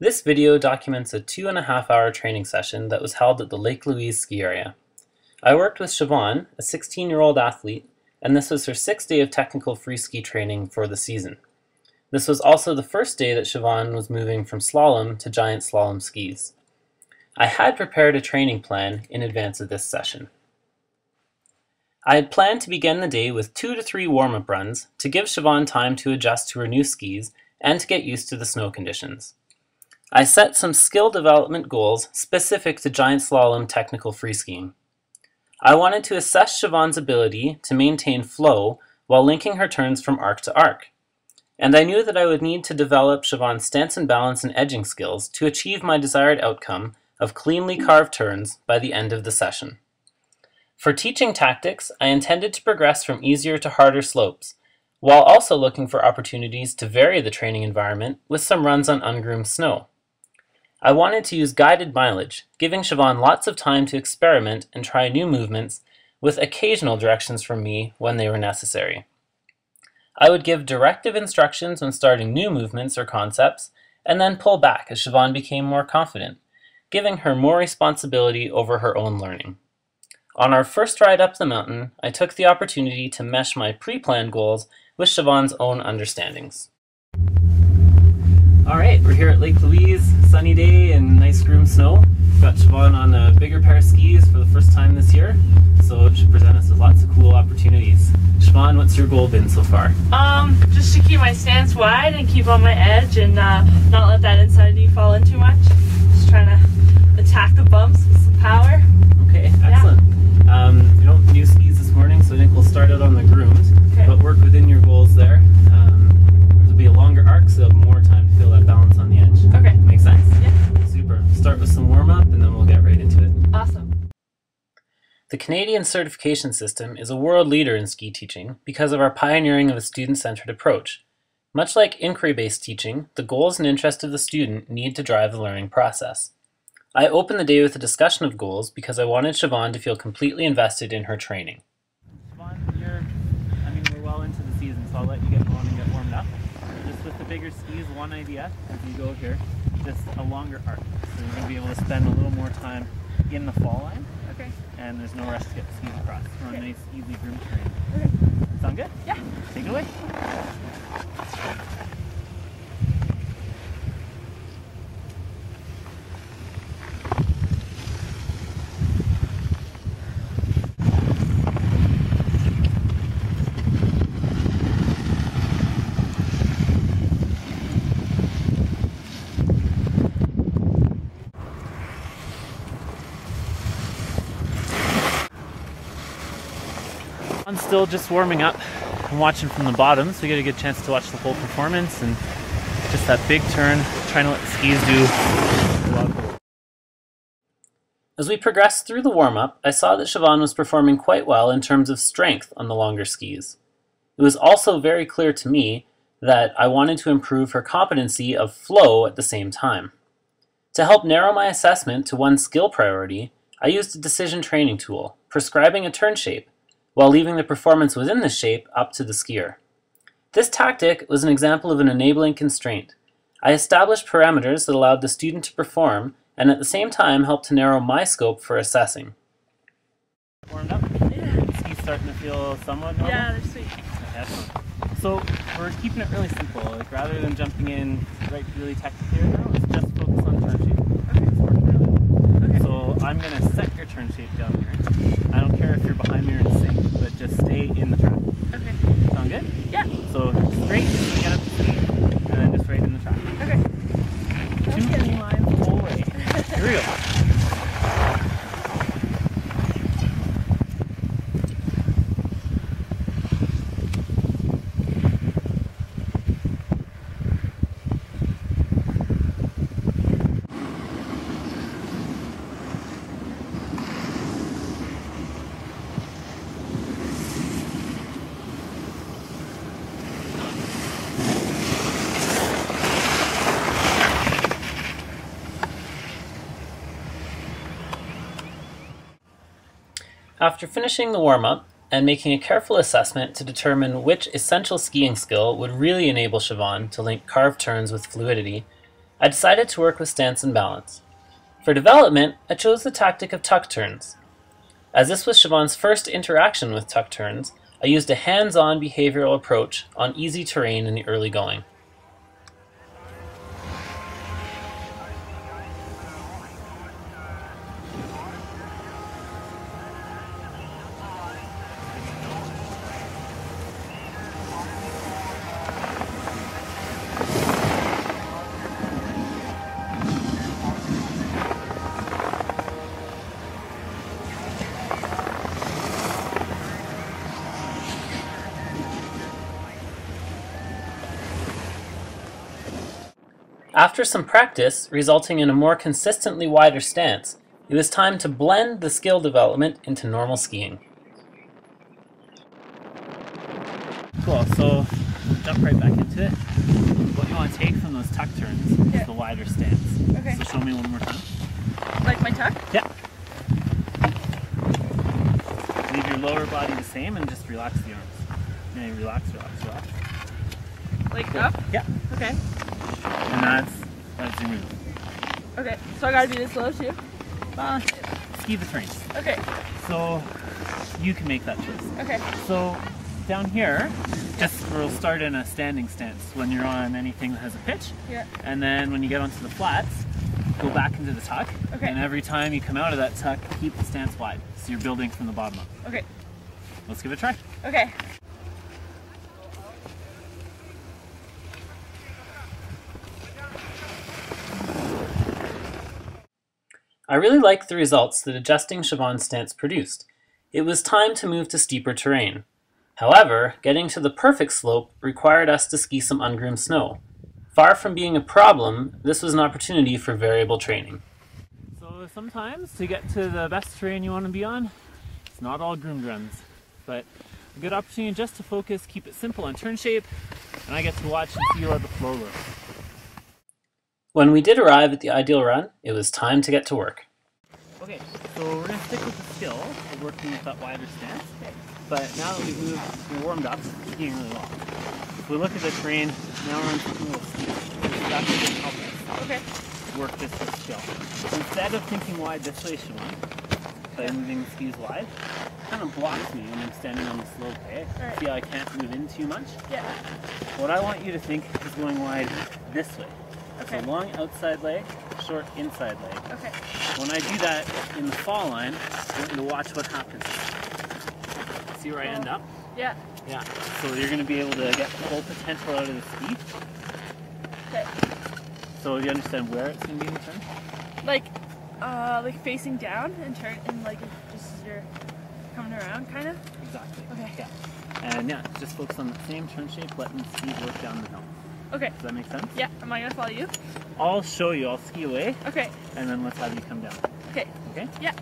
This video documents a 2.5-hour training session that was held at the Lake Louise Ski Area. I worked with Siobhan, a 16-year-old athlete, and this was her 6th day of technical free ski training for the season. This was also the first day that Siobhan was moving from slalom to giant slalom skis. I had prepared a training plan in advance of this session. I had planned to begin the day with 2 to 3 warm-up runs to give Siobhan time to adjust to her new skis and to get used to the snow conditions. I set some skill development goals specific to giant slalom technical freeskiing. I wanted to assess Siobhan's ability to maintain flow while linking her turns from arc to arc. And I knew that I would need to develop Siobhan's stance and balance and edging skills to achieve my desired outcome of cleanly carved turns by the end of the session. For teaching tactics, I intended to progress from easier to harder slopes, while also looking for opportunities to vary the training environment with some runs on ungroomed snow. I wanted to use guided mileage, giving Siobhan lots of time to experiment and try new movements, with occasional directions from me when they were necessary. I would give directive instructions when starting new movements or concepts, and then pull back as Siobhan became more confident, giving her more responsibility over her own learning. On our first ride up the mountain, I took the opportunity to mesh my pre-planned goals with Siobhan's own understandings. Alright, we're here at Lake Louise, sunny day and nice groomed snow. Got Siobhan on a bigger pair of skis for the first time this year, so it should present us with lots of cool opportunities. Siobhan, what's your goal been so far? Just to keep my stance wide and keep on my edge and not let that inside knee fall in too much. Just trying to attack the bumps with some power. Okay, excellent. New skis this morning, so I think we'll start out on the groomed, but work within your goals there. There'll be a longer arc, so you'll have more time to feel that balance on the edge. Okay. Make sense? Yeah. Super. Start with some warm-up, and then we'll get right into it. Awesome. The Canadian certification system is a world leader in ski teaching because of our pioneering of a student-centered approach. Much like inquiry-based teaching, the goals and interests of the student need to drive the learning process. I opened the day with a discussion of goals because I wanted Siobhan to feel completely invested in her training. Siobhan, we're well into the season, so I'll let you get going and get warmed up. Just with the bigger skis, one idea as you go here, just a longer arc. So you're going to be able to spend a little more time in the fall line. Okay. And there's no rush to get the skis across. We're on a nice, easy groomed terrain. Okay. Sound good? Yeah. Take it away. I'm still just warming up and watching from the bottom, so you get a good chance to watch the whole performance and just that big turn, trying to let the skis do a lot of work. As we progressed through the warm-up, I saw that Siobhan was performing quite well in terms of strength on the longer skis. It was also very clear to me that I wanted to improve her competency of flow at the same time. To help narrow my assessment to one skill priority, I used a decision training tool, prescribing a turn shape, while leaving the performance within the shape up to the skier. This tactic was an example of an enabling constraint. I established parameters that allowed the student to perform and at the same time helped to narrow my scope for assessing. Warmed up? Yeah. Skis starting to feel somewhat normal? Yeah, they're sweet. Excellent. So we're keeping it really simple. Like rather than jumping in really technically right now, let's just focus on turn shape. Okay. It's working really well. Okay. So I'm going to set your turn shape down here. I don't care if you're behind me or in sync, but just stay in the track. Okay. Sound good? Yeah. So straight, get up to speed, and then just right in the track. Okay. 2 clean lines the whole way. Here we go. After finishing the warm-up and making a careful assessment to determine which essential skiing skill would really enable Siobhan to link carved turns with fluidity, I decided to work with stance and balance. For development, I chose the tactic of tuck turns. As this was Siobhan's first interaction with tuck turns, I used a hands-on behavioral approach on easy terrain in the early going. After some practice, resulting in a more consistently wider stance, it was time to blend the skill development into normal skiing. Cool, so jump right back into it. What you want to take from those tuck turns is the wider stance. Okay. So show me one more time. Like my tuck? Yeah. Leave your lower body the same and just relax the arms. And relax, relax, relax. Like up? Yeah. Okay. And that's your move. Okay, so I gotta be this low too? Ski the terrain. Okay. So you can make that choice. Okay. So down here, we'll start in a standing stance when you're on anything that has a pitch. Yeah. And then when you get onto the flats, go back into the tuck. Okay. And every time you come out of that tuck, keep the stance wide. So you're building from the bottom up. Okay. Let's give it a try. Okay. I really liked the results that adjusting Siobhan's stance produced. It was time to move to steeper terrain. However, getting to the perfect slope required us to ski some ungroomed snow. Far from being a problem, this was an opportunity for variable training. So sometimes, to get to the best terrain you want to be on, it's not all groomed runs, but a good opportunity just to focus, keep it simple on turn shape, and I get to watch and feel how the flow looks. When we did arrive at the ideal run, it was time to get to work. Okay, so we're going to stick with the skill of working with that wider stance. Okay. But now that we're warmed up, skiing really well. If we look at the terrain, now we're on something a little steep. That's going to help us work this with skill. So instead of thinking wide this way, Siobhan, by moving the skis wide, it kind of blocks me when I'm standing on the slope, eh? Right. See how I can't move in too much? Yeah. What I want you to think is going wide this way. Okay. So long outside leg, short inside leg. Okay. When I do that in the fall line, I want you to watch what happens. See where I end up? Yeah. Yeah. So you're going to be able to get full potential out of the ski. Okay. So you understand where it's going to be in turn? Like facing down and turn, and like just as you're coming around, kind of? Exactly. Okay. Yeah. And yeah, just focus on the same turn shape, letting the ski work down the hill. Okay. Does that make sense? Yeah. Am I going to follow you? I'll show you. I'll ski away. Okay. And then let's have you come down. Okay. Okay? Yeah.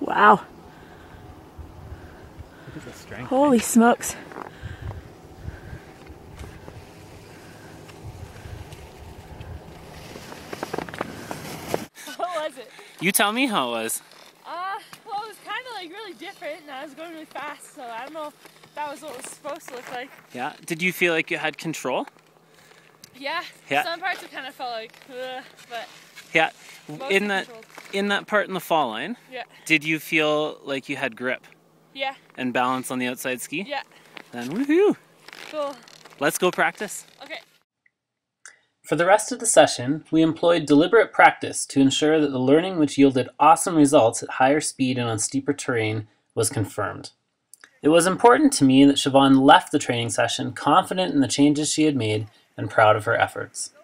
Wow. Look at the strength. Holy smokes. You tell me how it was. Well, it was kind of like really different, and I was going really fast, so I don't know if that was what it was supposed to look like. Yeah. Did you feel like you had control? Yeah. Yeah. Some parts it kind of felt like, but yeah. Controlled. In that part in the fall line. Yeah. Did you feel like you had grip? Yeah. And balance on the outside ski? Yeah. Then woohoo! Cool. Let's go practice. Okay. For the rest of the session, we employed deliberate practice to ensure that the learning which yielded awesome results at higher speed and on steeper terrain was confirmed. It was important to me that Siobhan left the training session confident in the changes she had made and proud of her efforts.